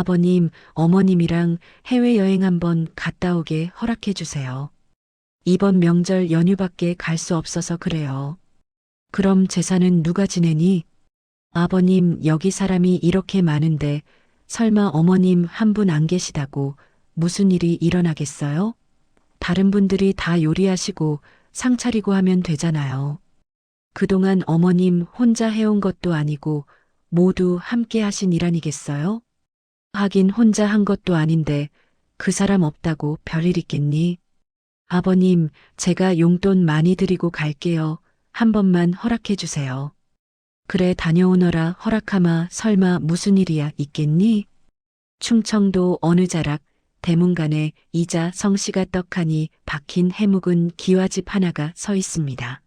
아버님, 어머님이랑 해외여행 한번 갔다 오게 허락해 주세요. 이번 명절 연휴밖에 갈 수 없어서 그래요. 그럼 제사는 누가 지내니? 아버님, 여기 사람이 이렇게 많은데 설마 어머님 한 분 안 계시다고 무슨 일이 일어나겠어요? 다른 분들이 다 요리하시고 상 차리고 하면 되잖아요. 그동안 어머님 혼자 해온 것도 아니고 모두 함께 하신 일 아니겠어요? 하긴 혼자 한 것도 아닌데 그 사람 없다고 별일 있겠니? 아버님, 제가 용돈 많이 드리고 갈게요. 한 번만 허락해 주세요. 그래, 다녀오너라. 허락하마. 설마 무슨 일이야 있겠니? 충청도 어느 자락 대문간에 이자 성씨가 떡하니 박힌 해묵은 기와집 하나가 서 있습니다.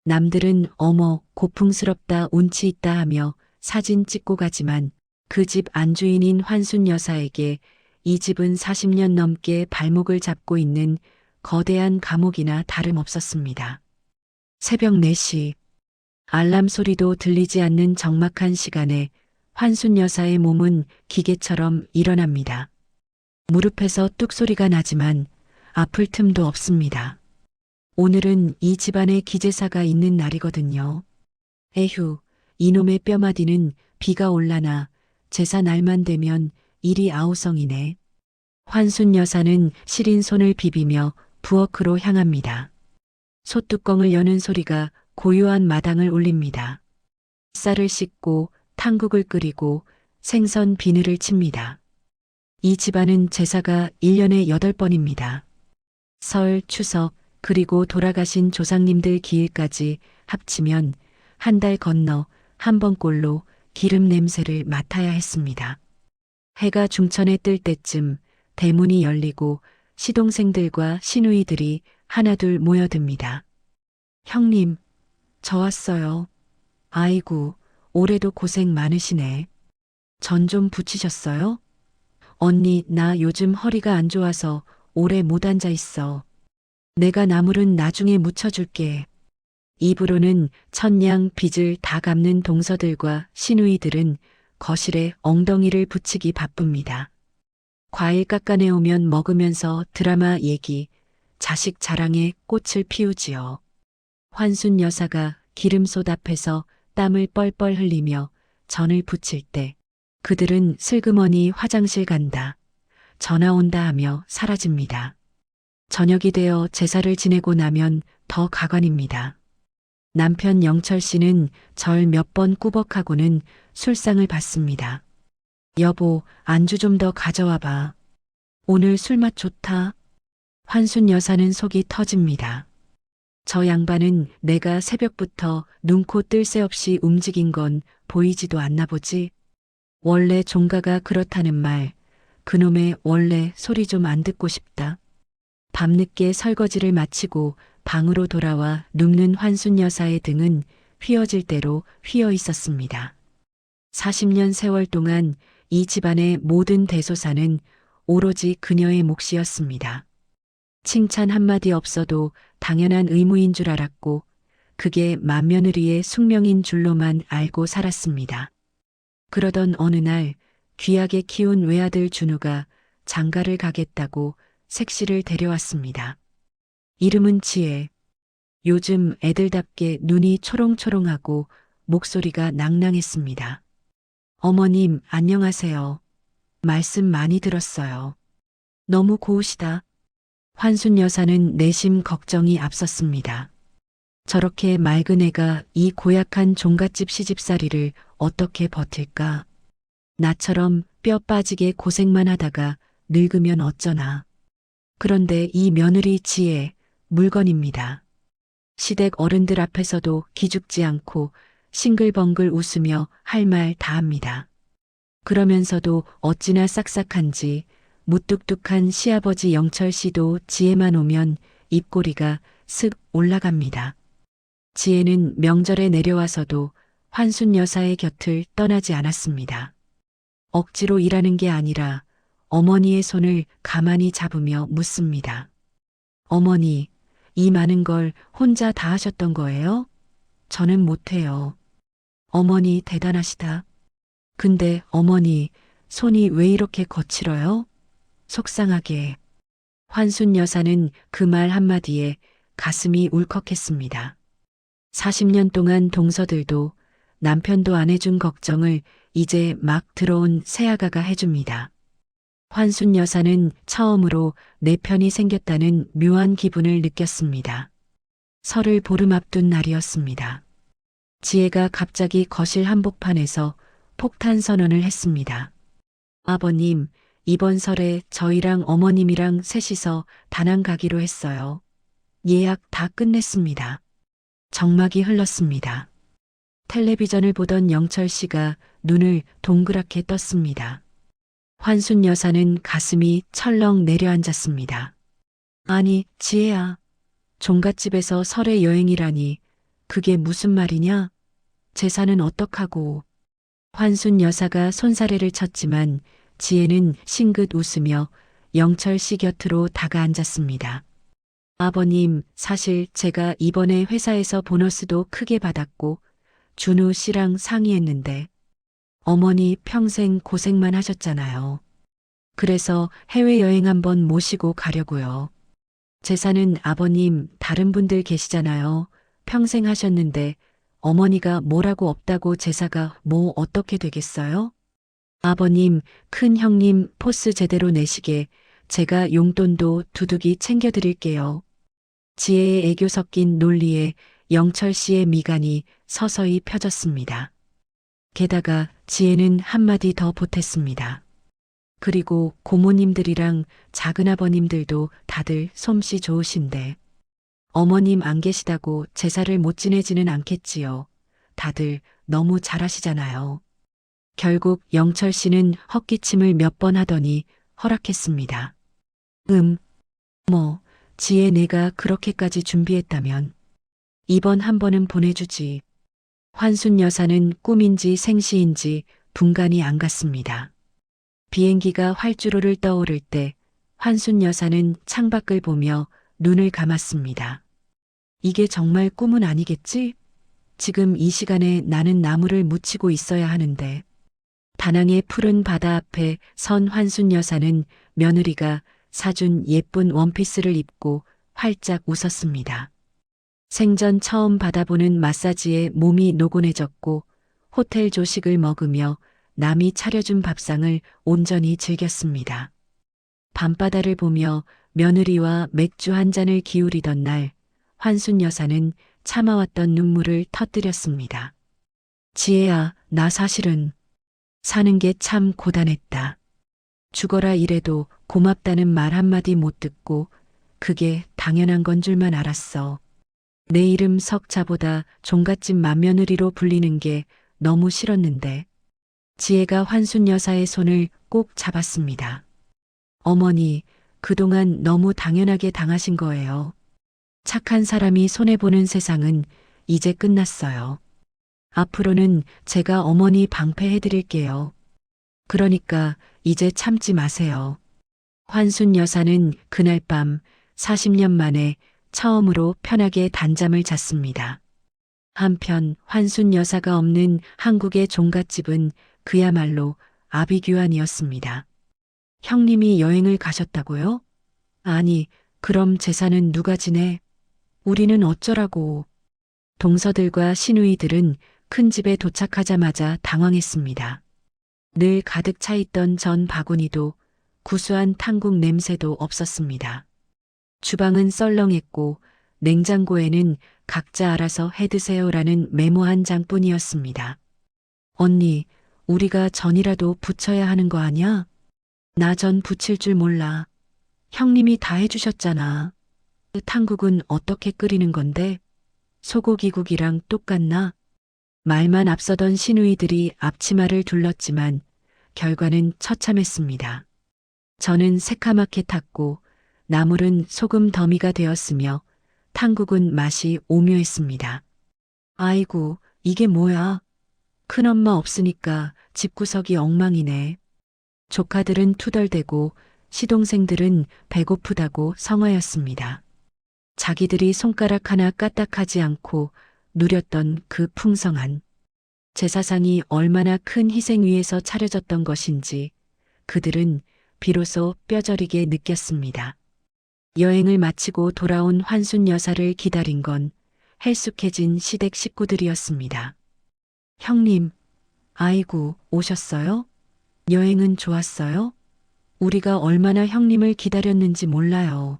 남들은 어머 고풍스럽다 운치 있다 하며 사진 찍고 가지만 그 집 안주인인 환순 여사에게 이 집은 40년 넘게 발목을 잡고 있는 거대한 감옥이나 다름없었습니다. 새벽 4시 알람 소리도 들리지 않는 적막한 시간에 환순 여사의 몸은 기계처럼 일어납니다. 무릎에서 뚝 소리가 나지만 아플 틈도 없습니다. 오늘은 이 집안에 기제사가 있는 날이거든요. 에휴, 이놈의 뼈마디는 비가 올라나 제사 날만 되면 일이 아우성이네. 환순 여사는 시린 손을 비비며 부엌으로 향합니다. 솥뚜껑을 여는 소리가 고요한 마당을 울립니다. 쌀을 씻고 탕국을 끓이고 생선 비늘을 칩니다. 이 집안은 제사가 1년에 8번입니다. 설, 추석, 그리고 돌아가신 조상님들 기일까지 합치면 한 달 건너 한 번꼴로 기름 냄새를 맡아야 했습니다. 해가 중천에 뜰 때쯤 대문이 열리고 시동생들과 시누이들이 하나둘 모여듭니다. 형님, 저 왔어요. 아이고, 올해도 고생 많으시네. 전 좀 붙이셨어요? 언니, 나 요즘 허리가 안 좋아서 오래 못 앉아 있어. 내가 나물은 나중에 무쳐줄게. 입으로는 천냥 빚을 다 갚는 동서들과 시누이들은 거실에 엉덩이를 붙이기 바쁩니다. 과일 깎아내오면 먹으면서 드라마 얘기, 자식 자랑에 꽃을 피우지요. 환순 여사가 기름솥 앞에서 땀을 뻘뻘 흘리며 전을 부칠 때 그들은 슬그머니 화장실 간다, 전화 온다 하며 사라집니다. 저녁이 되어 제사를 지내고 나면 더 가관입니다. 남편 영철 씨는 절 몇 번 꾸벅하고는 술상을 받습니다. 여보, 안주 좀 더 가져와 봐. 오늘 술맛 좋다. 환순 여사는 속이 터집니다. 저 양반은 내가 새벽부터 눈코 뜰 새 없이 움직인 건 보이지도 않나 보지. 원래 종가가 그렇다는 말, 그놈의 원래 소리 좀 안 듣고 싶다. 밤늦게 설거지를 마치고 방으로 돌아와 눕는 환순 여사의 등은 휘어질 대로 휘어 있었습니다. 40년 세월 동안 이 집안의 모든 대소사는 오로지 그녀의 몫이었습니다. 칭찬 한마디 없어도 당연한 의무인 줄 알았고 그게 맏며느리의 숙명인 줄로만 알고 살았습니다. 그러던 어느 날 귀하게 키운 외아들 준우가 장가를 가겠다고 색시를 데려왔습니다. 이름은 지혜. 요즘 애들답게 눈이 초롱초롱하고 목소리가 낭낭했습니다. 어머님, 안녕하세요. 말씀 많이 들었어요. 너무 고우시다. 환순 여사는 내심 걱정이 앞섰습니다. 저렇게 맑은 애가 이 고약한 종갓집 시집살이를 어떻게 버틸까? 나처럼 뼈 빠지게 고생만 하다가 늙으면 어쩌나. 그런데 이 며느리 지혜, 물건입니다. 시댁 어른들 앞에서도 기죽지 않고 싱글벙글 웃으며 할 말 다 합니다. 그러면서도 어찌나 싹싹한지 무뚝뚝한 시아버지 영철 씨도 지혜만 오면 입꼬리가 슥 올라갑니다. 지혜는 명절에 내려와서도 환순 여사의 곁을 떠나지 않았습니다. 억지로 일하는 게 아니라 어머니의 손을 가만히 잡으며 묻습니다. 어머니, 이 많은 걸 혼자 다 하셨던 거예요? 저는 못해요. 어머니 대단하시다. 근데 어머니, 손이 왜 이렇게 거칠어요? 속상하게. 환순 여사는 그 말 한마디에 가슴이 울컥했습니다. 40년 동안 동서들도 남편도 안 해준 걱정을 이제 막 들어온 새아가가 해줍니다. 환순 여사는 처음으로 내 편이 생겼다는 묘한 기분을 느꼈습니다. 설을 보름 앞둔 날이었습니다. 지혜가 갑자기 거실 한복판에서 폭탄 선언을 했습니다. 아버님, 이번 설에 저희랑 어머님이랑 셋이서 다낭 가기로 했어요. 예약 다 끝냈습니다. 정막이 흘렀습니다. 텔레비전을 보던 영철 씨가 눈을 동그랗게 떴습니다. 환순 여사는 가슴이 철렁 내려앉았습니다. 아니, 지혜야. 종갓집에서 설의 여행이라니. 그게 무슨 말이냐? 재산은 어떡하고. 환순 여사가 손사래를 쳤지만 지혜는 싱긋 웃으며 영철 씨 곁으로 다가앉았습니다. 아버님, 사실 제가 이번에 회사에서 보너스도 크게 받았고 준우 씨랑 상의했는데 어머니 평생 고생만 하셨잖아요. 그래서 해외여행 한번 모시고 가려고요. 재산은 아버님 다른 분들 계시잖아요. 평생 하셨는데 어머니가 뭐라고 없다고 제사가 뭐 어떻게 되겠어요? 아버님, 큰 형님 포스 제대로 내시게 제가 용돈도 두둑이 챙겨드릴게요. 지혜의 애교 섞인 논리에 영철 씨의 미간이 서서히 펴졌습니다. 게다가 지혜는 한마디 더 보탰습니다. 그리고 고모님들이랑 작은아버님들도 다들 솜씨 좋으신데 어머님 안 계시다고 제사를 못 지내지는 않겠지요. 다들 너무 잘하시잖아요. 결국 영철 씨는 헛기침을 몇 번 하더니 허락했습니다. 지혜 내가 그렇게까지 준비했다면 이번 한 번은 보내주지. 환순 여사는 꿈인지 생시인지 분간이 안 갔습니다. 비행기가 활주로를 떠오를 때 환순 여사는 창밖을 보며 눈을 감았습니다. 이게 정말 꿈은 아니겠지? 지금 이 시간에 나는 나무를 묻히고 있어야 하는데. 다낭의 푸른 바다 앞에 선 환순 여사는 며느리가 사준 예쁜 원피스를 입고 활짝 웃었습니다. 생전 처음 받아보는 마사지에 몸이 노곤해졌고 호텔 조식을 먹으며 남이 차려준 밥상을 온전히 즐겼습니다. 밤바다를 보며 며느리와 맥주 한 잔을 기울이던 날 환순 여사는 참아왔던 눈물을 터뜨렸습니다. 지혜야, 나 사실은 사는 게 참 고단했다. 죽어라 이래도 고맙다는 말 한마디 못 듣고 그게 당연한 건 줄만 알았어. 내 이름 석자보다 종갓집 맏며느리로 불리는 게 너무 싫었는데. 지혜가 환순 여사의 손을 꼭 잡았습니다. 어머니, 그동안 너무 당연하게 당하신 거예요. 착한 사람이 손해보는 세상은 이제 끝났어요. 앞으로는 제가 어머니 방패해드릴게요. 그러니까 이제 참지 마세요. 환순 여사는 그날 밤 40년 만에 처음으로 편하게 단잠을 잤습니다. 한편 환순 여사가 없는 한국의 종갓집은 그야말로 아비규환이었습니다. 형님이 여행을 가셨다고요? 아니, 그럼 제사는 누가 지내? 우리는 어쩌라고. 동서들과 시누이들은 큰 집에 도착하자마자 당황했습니다. 늘 가득 차 있던 전 바구니도 구수한 탕국 냄새도 없었습니다. 주방은 썰렁했고 냉장고에는 각자 알아서 해드세요라는 메모 한 장뿐이었습니다. 언니, 우리가 전이라도 부쳐야 하는 거 아냐? 나 전 부칠 줄 몰라. 형님이 다 해주셨잖아. 탕국은 어떻게 끓이는 건데? 소고기국이랑 똑같나? 말만 앞서던 시누이들이 앞치마를 둘렀지만 결과는 처참했습니다. 저는 새카맣게 탔고 나물은 소금 더미가 되었으며 탕국은 맛이 오묘했습니다. 아이고, 이게 뭐야? 큰엄마 없으니까 집구석이 엉망이네. 조카들은 투덜대고 시동생들은 배고프다고 성화였습니다. 자기들이 손가락 하나 까딱하지 않고 누렸던 그 풍성한 제사상이 얼마나 큰 희생 위에서 차려졌던 것인지 그들은 비로소 뼈저리게 느꼈습니다. 여행을 마치고 돌아온 환순 여사를 기다린 건 헬쑥해진 시댁 식구들이었습니다. 형님, 아이고, 오셨어요? 여행은 좋았어요? 우리가 얼마나 형님을 기다렸는지 몰라요.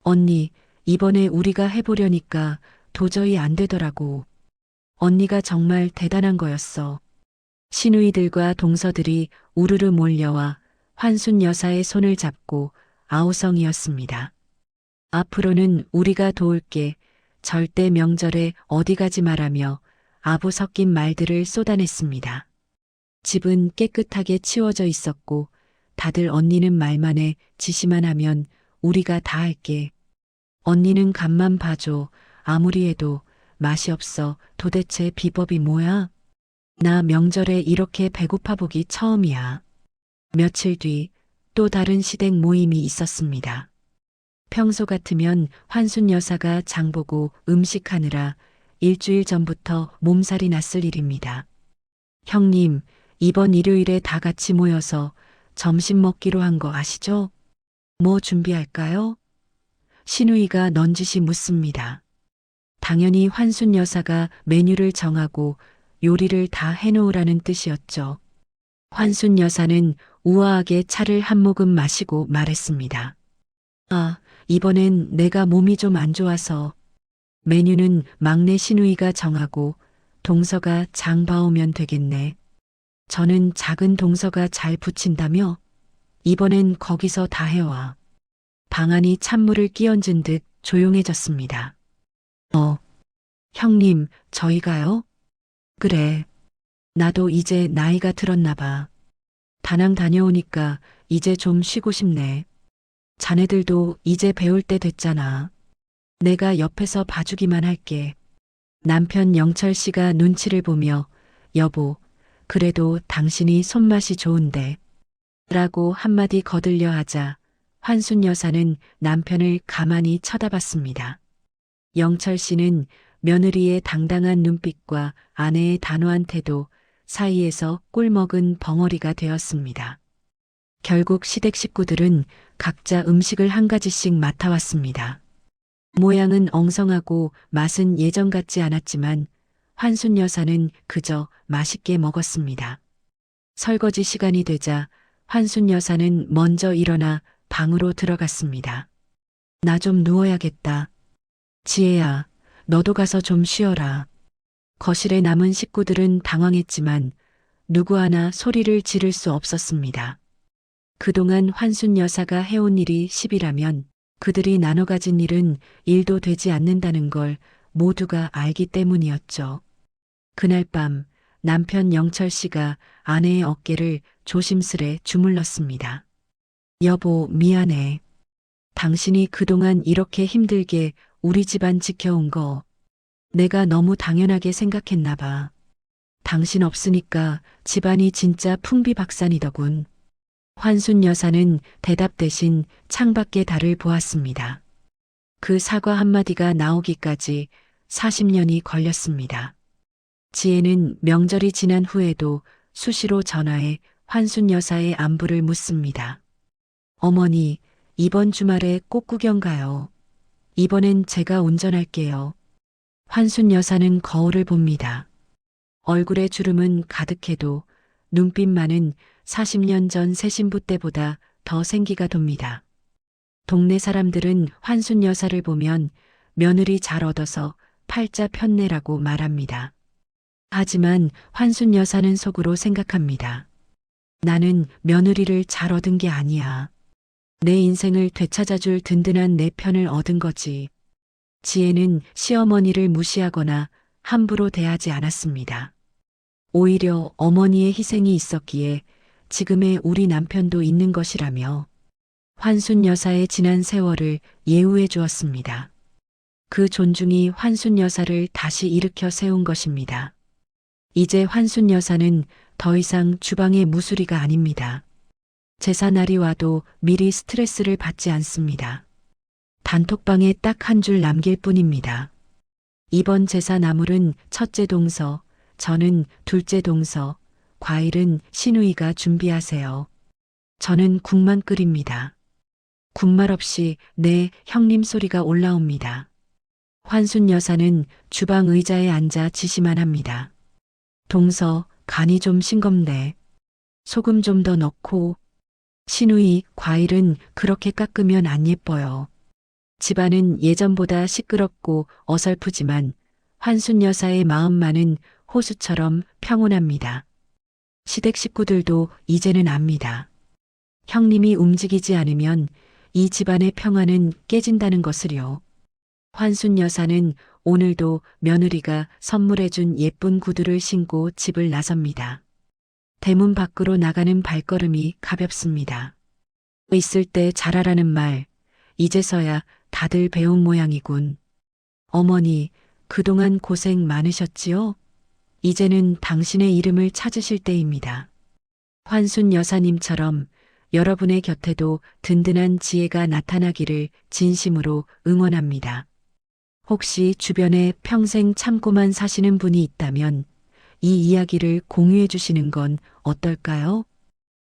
언니, 이번에 우리가 해보려니까 도저히 안 되더라고. 언니가 정말 대단한 거였어. 시누이들과 동서들이 우르르 몰려와 환순 여사의 손을 잡고 아우성이었습니다. 앞으로는 우리가 도울게, 절대 명절에 어디 가지 말라며 아부 섞인 말들을 쏟아냈습니다. 집은 깨끗하게 치워져 있었고 다들 언니는 말만 해 지시만 하면 우리가 다 할게. 언니는 간만 봐줘. 아무리 해도 맛이 없어. 도대체 비법이 뭐야? 나 명절에 이렇게 배고파 보기 처음이야. 며칠 뒤 또 다른 시댁 모임이 있었습니다. 평소 같으면 환순 여사가 장보고 음식하느라 일주일 전부터 몸살이 났을 일입니다. 형님, 이번 일요일에 다 같이 모여서 점심 먹기로 한 거 아시죠? 뭐 준비할까요? 시누이가 넌지시 묻습니다. 당연히 환순 여사가 메뉴를 정하고 요리를 다 해놓으라는 뜻이었죠. 환순 여사는 우아하게 차를 한 모금 마시고 말했습니다. 아, 이번엔 내가 몸이 좀 안 좋아서. 메뉴는 막내 시누이가 정하고 동서가 장 봐오면 되겠네. 저는 작은 동서가 잘 붙인다며? 이번엔 거기서 다 해와. 방안이 찬물을 끼얹은 듯 조용해졌습니다. 형님, 저희가요? 그래. 나도 이제 나이가 들었나 봐. 다낭 다녀오니까 이제 좀 쉬고 싶네. 자네들도 이제 배울 때 됐잖아. 내가 옆에서 봐주기만 할게. 남편 영철 씨가 눈치를 보며 여보, 그래도 당신이 손맛이 좋은데 라고 한마디 거들려 하자 환순 여사는 남편을 가만히 쳐다봤습니다. 영철 씨는 며느리의 당당한 눈빛과 아내의 단호한 태도 사이에서 꿀먹은 벙어리가 되었습니다. 결국 시댁 식구들은 각자 음식을 한 가지씩 맡아왔습니다. 모양은 엉성하고 맛은 예전 같지 않았지만 환순 여사는 그저 맛있게 먹었습니다. 설거지 시간이 되자 환순 여사는 먼저 일어나 방으로 들어갔습니다. 나 좀 누워야겠다. 지혜야, 너도 가서 좀 쉬어라. 거실에 남은 식구들은 당황했지만 누구 하나 소리를 지를 수 없었습니다. 그동안 환순 여사가 해온 일이 10이라면 그들이 나눠 가진 일은 1도 되지 않는다는 걸 모두가 알기 때문이었죠. 그날 밤 남편 영철 씨가 아내의 어깨를 조심스레 주물렀습니다. 여보, 미안해. 당신이 그동안 이렇게 힘들게 우리 집안 지켜온 거 내가 너무 당연하게 생각했나 봐. 당신 없으니까 집안이 진짜 풍비박산이더군. 환순 여사는 대답 대신 창밖의 달을 보았습니다. 그 사과 한마디가 나오기까지 40년이 걸렸습니다. 지혜는 명절이 지난 후에도 수시로 전화해 환순 여사의 안부를 묻습니다. 어머니, 이번 주말에 꽃 구경 가요. 이번엔 제가 운전할게요. 환순 여사는 거울을 봅니다. 얼굴에 주름은 가득해도 눈빛만은 40년 전 새 신부 때보다 더 생기가 돕니다. 동네 사람들은 환순 여사를 보면 며느리 잘 얻어서 팔자 편내라고 말합니다. 하지만 환순 여사는 속으로 생각합니다. 나는 며느리를 잘 얻은 게 아니야. 내 인생을 되찾아줄 든든한 내 편을 얻은 거지. 지혜는 시어머니를 무시하거나 함부로 대하지 않았습니다. 오히려 어머니의 희생이 있었기에 지금의 우리 남편도 있는 것이라며 환순 여사의 지난 세월을 예우해 주었습니다. 그 존중이 환순 여사를 다시 일으켜 세운 것입니다. 이제 환순 여사는 더 이상 주방의 무수리가 아닙니다. 제사 날이 와도 미리 스트레스를 받지 않습니다. 단톡방에 딱 한 줄 남길 뿐입니다. 이번 제사 나물은 첫째 동서, 저는 둘째 동서, 과일은 시누이가 준비하세요. 저는 국만 끓입니다. 군말 없이 네, 형님 소리가 올라옵니다. 환순 여사는 주방 의자에 앉아 지시만 합니다. 동서, 간이 좀 싱겁네. 소금 좀 더 넣고. 신우이, 과일은 그렇게 깎으면 안 예뻐요. 집안은 예전보다 시끄럽고 어설프지만 환순 여사의 마음만은 호수처럼 평온합니다. 시댁 식구들도 이제는 압니다. 형님이 움직이지 않으면 이 집안의 평화는 깨진다는 것을요. 환순 여사는 오늘도 며느리가 선물해준 예쁜 구두를 신고 집을 나섭니다. 대문 밖으로 나가는 발걸음이 가볍습니다. 있을 때 잘하라는 말, 이제서야 다들 배운 모양이군. 어머니, 그동안 고생 많으셨지요? 이제는 당신의 이름을 찾으실 때입니다. 환순 여사님처럼 여러분의 곁에도 든든한 지혜가 나타나기를 진심으로 응원합니다. 혹시 주변에 평생 참고만 사시는 분이 있다면 이 이야기를 공유해 주시는 건 어떨까요?